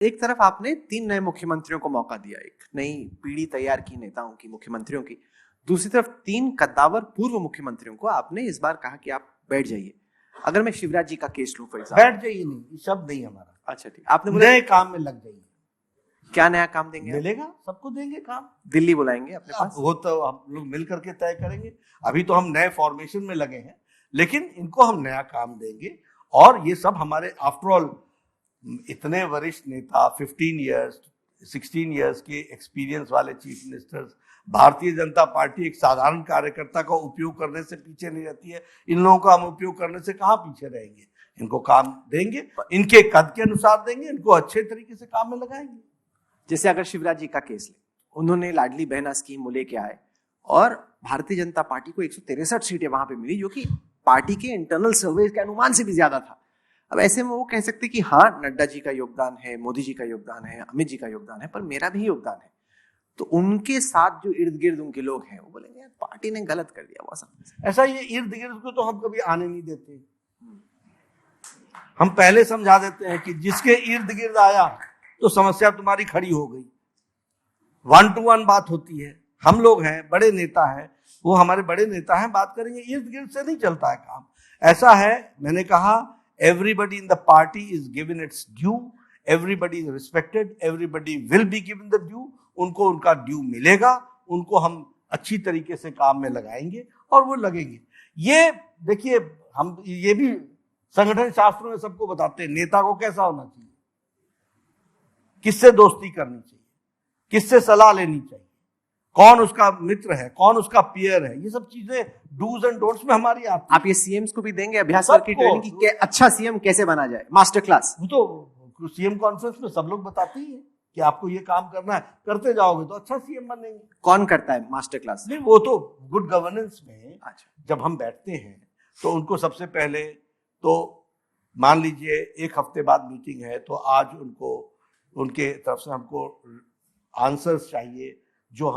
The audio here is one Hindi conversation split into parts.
एक तरफ आपने 3 नए मुख्यमंत्रियों को मौका दिया, एक नई पीढ़ी तैयार की नेताओं की, मुख्यमंत्रियों की। दूसरी तरफ 3 कद्दावर पूर्व मुख्यमंत्रियों को आपने इस बार कहा कि आप बैठ जाइए। अगर मैं शिवराज जी का केस लूं फॉर एग्जाम्पल। बैठ जाइए नहीं, शब्द नहीं हमारा। अच्छा ठीक, आपने बोला नए काम में लग जाइए। क्या नया काम देंगे? मिलेगा, सबको देंगे काम। दिल्ली बुलाएंगे अपने पास? वो तो हम लोग मिल करके तय करेंगे। अभी तो हम नए फॉर्मेशन में लगे हैं, लेकिन इनको हम नया काम देंगे। और ये सब हमारे आफ्टर ऑल इतने वरिष्ठ नेता, 15 इयर्स 16 इयर्स के एक्सपीरियंस वाले chief ministers, Bharatiya Janata party एक साधारण कार्यकर्ता का उपयोग करने से पीछे नहीं रहती है। इन लोगों का हम उपयोग करने से कहाँ पीछे रहेंगे? इनको काम देंगे, इनके कद के अनुसार देंगे, इनको अच्छे तरीके से काम में लगाएंगे। जैसे अगर शिवराज जी का केस ले, उन्होंने लाडली बहना स्कीम लेके आए और भारतीय जनता पार्टी को 163 सीटें वहां पे मिली, जो कि पार्टी के इंटरनल सर्वे के अनुमान से भी ज्यादा था। अब ऐसे में वो कह सकते कि हाँ, नड्डा जी का योगदान है, मोदी जी का योगदान है, अमित जी का योगदान है, पर मेरा भी योगदान है। तो उनके साथ जो इर्द गिर्द उनके लोग हैं, वो बोलेंगे यार पार्टी ने गलत कर दिया। वो ऐसा ये इर्द गिर्द को तो हम कभी आने नहीं देते। हम पहले समझा देते हैं कि जिसके इर्द गिर्द आया तो समस्या तुम्हारी खड़ी हो गई। 1 to 1 बात होती है। हम लोग हैं, बड़े नेता हैं, वो हमारे बड़े नेता हैं, बात करेंगे। इर्द गिर्द से नहीं चलता है काम। ऐसा है, मैंने कहा everybody in the party is given its due, everybody is respected, everybody will be given the due। उनको उनका ड्यू मिलेगा, उनको हम अच्छी तरीके से काम में लगाएंगे और वो लगेंगे। ये देखिए, हम ये भी संगठन शास्त्रों में सबको बताते हैं नेता को कैसा होना चाहिए, किससे दोस्ती करनी चाहिए, किससे सलाह लेनी चाहिए, कौन उसका मित्र है, कौन उसका पीयर है। ये सब चीजें डूज एंड डोंट्स में हमारी आती है। आप ये सीएम्स को भी देंगे अभ्यास की ट्रेनिंग की अच्छा सीएम कैसे बना जाए, मास्टर क्लास? वो तो सीएम कॉन्फ्रेंस में सब लोग बताते ही है कि आपको ये काम करना है, करते जाओगे तो अच्छा सीएम बनेंगे। कौन करता है मास्टर क्लास? नहीं, वो तो गुड गवर्नेंस में अच्छा। जब हम बैठते हैं तो उनको सबसे पहले तो मान लीजिए 1 हफ्ते बाद मीटिंग है, तो आज उनको उनके तरफ से हमको आंसर्स चाहिए जो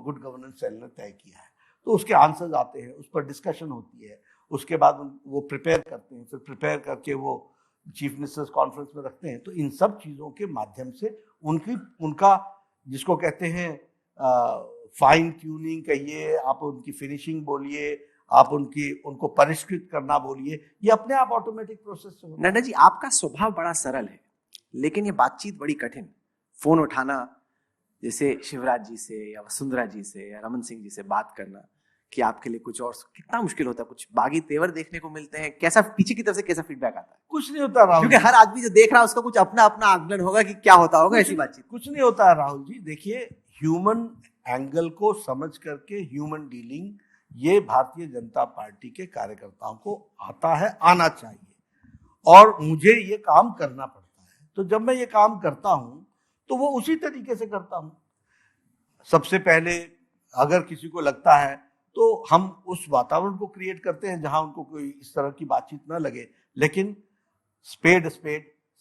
गुड गवर्नेंस सेल ने तय किया है। तो उसके आंसर्स आते हैं, उस पर डिस्कशन होती है, उसके बाद वो प्रिपेयर करते हैं, फिर प्रिपेयर करके वो चीफ मिनिस्टर्स कॉन्फ्रेंस में रखते हैं। तो इन सब चीज़ों के माध्यम से उनका जिसको कहते हैं फाइन ट्यूनिंग कहिए, आप उनकी फिनिशिंग बोलिए, आप उनको परिष्कृत करना बोलिए, ये अपने आप ऑटोमेटिक प्रोसेस से होता है। नड्डा जी, आपका स्वभाव बड़ा सरल है, लेकिन ये बातचीत बड़ी कठिन। फोन उठाना, जैसे शिवराज जी से या वसुंधरा जी से या रमन सिंह जी से बात करना कि आपके लिए कुछ और कितना मुश्किल होता है। कुछ बागी तेवर देखने को मिलते हैं, कैसा पीछे की तरफ से कैसा फीडबैक आता है? कुछ नहीं होता राहुल, क्योंकि हर आदमी जो देख रहा है उसका कुछ अपना अपना आकलन होगा कि क्या होता होगा ऐसी बातचीत। कुछ नहीं होता है राहुल जी। देखिए, ह्यूमन एंगल को समझ करके ह्यूमन डीलिंग, ये भारतीय जनता पार्टी के कार्यकर्ताओं को आता है, आना चाहिए, और मुझे ये काम करना पड़ता है। तो जब मैं ये काम करता हूं तो वो उसी तरीके से करता हूं। सबसे पहले अगर किसी को लगता है तो हम उस वातावरण को क्रिएट करते हैं जहां उनको कोई इस तरह की बातचीत ना लगे, लेकिन स्पेड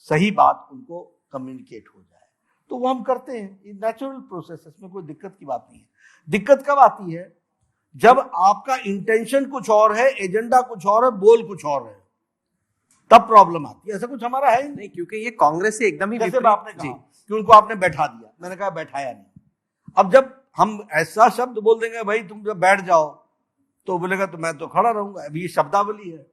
सही बात उनको कम्युनिकेट हो जाए, तो वो हम करते हैं। ये नेचुरल प्रोसेस, इसमें कोई दिक्कत की बात नहीं है। दिक्कत कब आती है? जब आपका इंटेंशन कुछ और है, एजेंडा कुछ और है, बोल कुछ और है, तब प्रॉब्लम आती है। ऐसा कुछ हमारा है ही नहीं, क्योंकि ये कांग्रेस से एकदम ही जैसे आपने कहा कि उनको आपने बैठा दिया, मैंने कहा बैठाया नहीं। अब जब हम ऐसा शब्द बोल देंगे भाई तुम जब बैठ जाओ, तो बोलेगा तो मैं तो खड़ा रहूंगा। अभी ये शब्दावली है।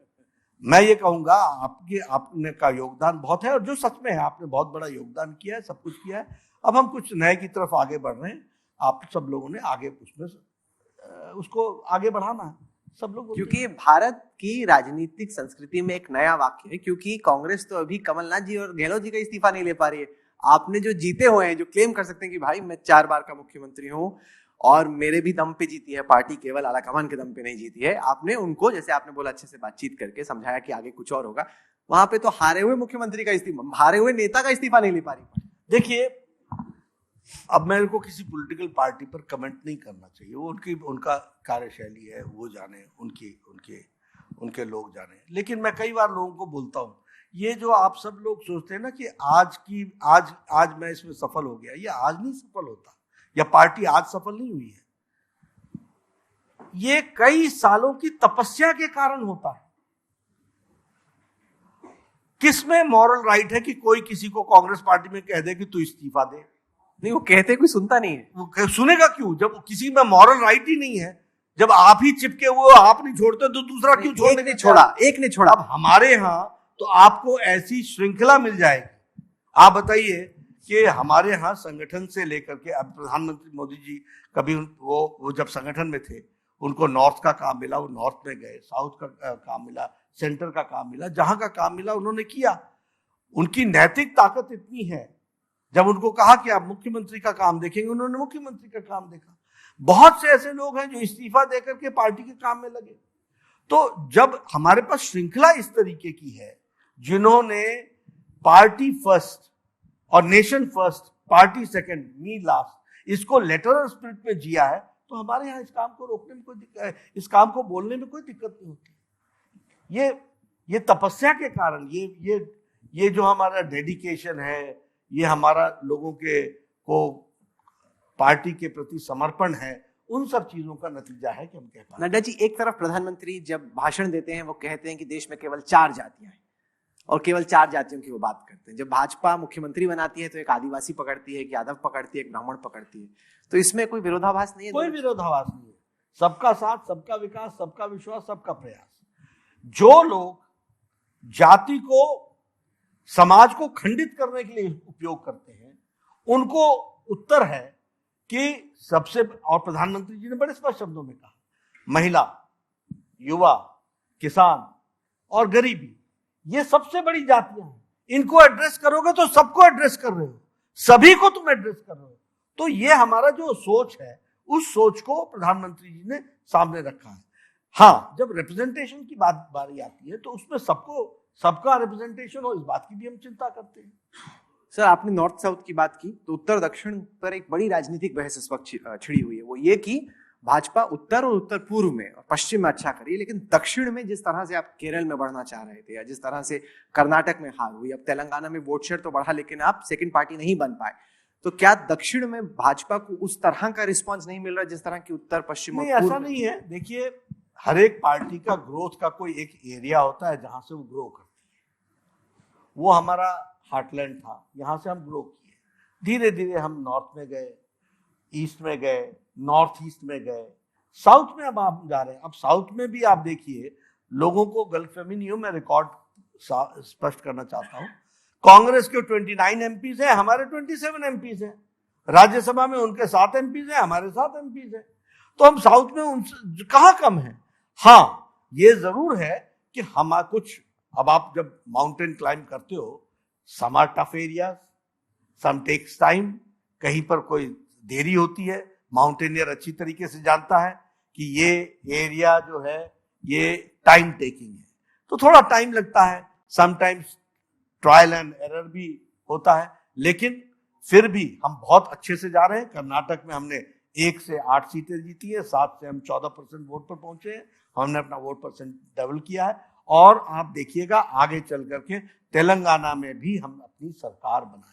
मैं ये कहूंगा आपने का योगदान बहुत है, और जो सच में है, आपने बहुत बड़ा योगदान किया है, सब कुछ किया है। अब हम कुछ नए की तरफ आगे बढ़ रहे हैं। आप सब लोगों ने आगे उसको आगे बढ़ाना है, सब लोग। क्योंकि भारत की राजनीतिक संस्कृति में एक नया वाक्य है, क्योंकि कांग्रेस तो अभी कमलनाथ जी और गहलोत जी का इस्तीफा नहीं ले पा रही है। आपने जो जीते हुए हैं, जो क्लेम कर सकते हैं कि भाई मैं 4 बार का मुख्यमंत्री हूं और मेरे भी दम पे जीती है पार्टी, केवल आलाकमान के दम पे नहीं जीती है। आपने उनको, जैसे आपने बोला, अच्छे से बातचीत करके समझाया कि आगे कुछ और होगा। वहां पे तो हारे हुए मुख्यमंत्री का इस्तीफा, हारे हुए नेता का इस्तीफा नहीं ले पा रही। देखिए, अब मेरे को किसी पॉलिटिकल पार्टी पर कमेंट नहीं करना चाहिए। वो उनका कार्यशैली है, वो जाने, उनके लोग जाने। लेकिन मैं कई बार लोगों को बोलता हूँ, ये जो आप सब लोग सोचते हैं ना कि आज मैं इसमें सफल हो गया, ये आज नहीं सफल होता, या पार्टी आज सफल नहीं हुई है। ये कई सालों की तपस्या के कारण होता है। किसमें मॉरल राइट है कि कोई किसी को कांग्रेस पार्टी में कह दे कि तू इस्तीफा दे? नहीं, वो कहते कोई सुनता नहीं है। वो सुनेगा क्यों जब किसी में मॉरल राइट ही नहीं है? जब आप ही चिपके हुए आप नहीं छोड़ते तो दूसरा क्यों छोड़ने? एक ने छोड़ा। अब हमारे यहाँ तो आपको ऐसी श्रृंखला मिल जाएगी। आप बताइए कि हमारे यहाँ संगठन से लेकर के, अब प्रधानमंत्री मोदी जी कभी वो जब संगठन में थे उनको नॉर्थ का काम मिला, वो नॉर्थ में गए, साउथ का काम मिला, सेंटर का काम मिला, जहां का काम मिला उन्होंने किया। उनकी नैतिक ताकत इतनी है, जब उनको कहा कि आप मुख्यमंत्री का काम देखेंगे, उन्होंने मुख्यमंत्री का काम देखा। बहुत से ऐसे लोग हैं जो इस्तीफा देकर के पार्टी के काम में लगे। तो जब हमारे पास श्रृंखला इस तरीके की है, जिन्होंने पार्टी फर्स्ट और नेशन फर्स्ट, पार्टी सेकंड, मी लास्ट, इसको लेटर और स्पिरिट में जिया है, तो हमारे यहाँ इस काम को रोकने में कोई दिक्कत, इस काम को बोलने में कोई दिक्कत नहीं होती। ये तपस्या के कारण, ये जो हमारा डेडिकेशन है, ये हमारा लोगों को पार्टी के प्रति समर्पण है, उन सब चीजों का नतीजा है कि हम कह पाते हैं। नड्डा जी, एक तरफ प्रधानमंत्री जब भाषण देते हैं वो कहते हैं कि देश में केवल 4 जातियां हैं और केवल 4 जातियों की वो बात करते हैं। जब भाजपा मुख्यमंत्री बनाती है तो एक आदिवासी पकड़ती है, एक यादव पकड़ती है, एक ब्राह्मण पकड़ती है। तो इसमें कोई विरोधाभास नहीं है? कोई विरोधाभास नहीं है। सबका साथ, सबका विकास, सबका विश्वास, सबका प्रयास। जो लोग जाति को, समाज को खंडित करने के लिए उपयोग करते हैं, उनको उत्तर है कि सबसे, और प्रधानमंत्री जी ने बड़े स्पष्ट शब्दों में कहा, महिला, युवा, किसान और गरीबी, ये सबसे बड़ी जातियां हैं। इनको एड्रेस करोगे तो सबको एड्रेस कर रहे हो, सभी को तुम एड्रेस कर रहे हो। तो ये हमारा जो सोच है, उस सोच को प्रधानमंत्री जी ने सामने रखा है। हाँ, जब रिप्रेजेंटेशन की बारी आती है तो उसमें सबका रिप्रेजेंटेशन हो, इस बात की भी हम चिंता करते हैं। सर, आपने नॉर्थ साउथ की बात की, तो उत्तर दक्षिण पर एक बड़ी राजनीतिक बहस इस वक्त छिड़ी हुई है। वो ये कि भाजपा उत्तर और उत्तर पूर्व में और पश्चिम में अच्छा करी, लेकिन दक्षिण में जिस तरह से आप केरल में बढ़ना चाह रहे थे, या जिस तरह से कर्नाटक में हार हुई, अब तेलंगाना में वोट शेयर तो बढ़ा लेकिन आप सेकंड पार्टी नहीं बन पाए, तो क्या दक्षिण में भाजपा को उस तरह का रिस्पॉन्स नहीं मिल रहा जिस तरह की उत्तर पश्चिम? नहीं, ऐसा नहीं है। देखिए, हर एक पार्टी का ग्रोथ का कोई एक एरिया होता है जहां से वो ग्रो करती है। वो हमारा हार्टलैंड था, यहां से हम ग्रो किए। धीरे धीरे हम नॉर्थ में गए, ईस्ट में गए, नॉर्थ ईस्ट में गए, साउथ में अब आप जा रहे हैं। अब साउथ में भी आप देखिए, लोगों को गलतफहमी नहीं हो, मैं रिकॉर्ड स्पष्ट करना चाहता हूं। कांग्रेस के 29 एमपीज हैं, हमारे 27 एमपीज हैं। राज्यसभा में उनके 7 एमपीज हैं, हमारे 7 एमपीज हैं। तो हम साउथ में उनसे कहां कम है। हाँ, ये जरूर है कि हम कुछ, अब आप जब माउंटेन क्लाइंब करते हो, some are tough areas, some takes time, कहीं पर कोई देरी होती है। माउंटेनियर अच्छी तरीके से जानता है कि ये एरिया जो है ये टाइम टेकिंग है, तो थोड़ा टाइम लगता है। समटाइम्स ट्रायल एंड एरर भी होता है, लेकिन फिर भी हम बहुत अच्छे से जा रहे हैं। कर्नाटक में हमने 1 से 8 सीटें जीती है, 7 से हम 14% वोट पर पहुंचे हैं। हमने अपना वोट परसेंट डबल किया है, और आप देखिएगा आगे चल करके तेलंगाना में भी हम अपनी सरकार बनाएंगे।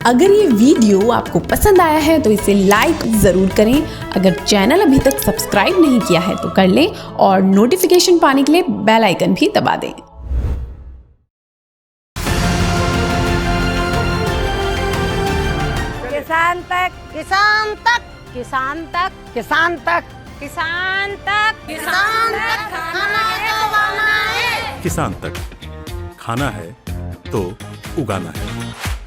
अगर ये वीडियो आपको पसंद आया है तो इसे लाइक जरूर करें। अगर चैनल अभी तक सब्सक्राइब नहीं किया है तो कर लें, और नोटिफिकेशन पाने के लिए बेल आइकन भी दबा दें। किसान तक, किसान तक, किसान तक, किसान तक, किसान तक, किसान तक खाना है, किसान तक खाना है तो उगाना है।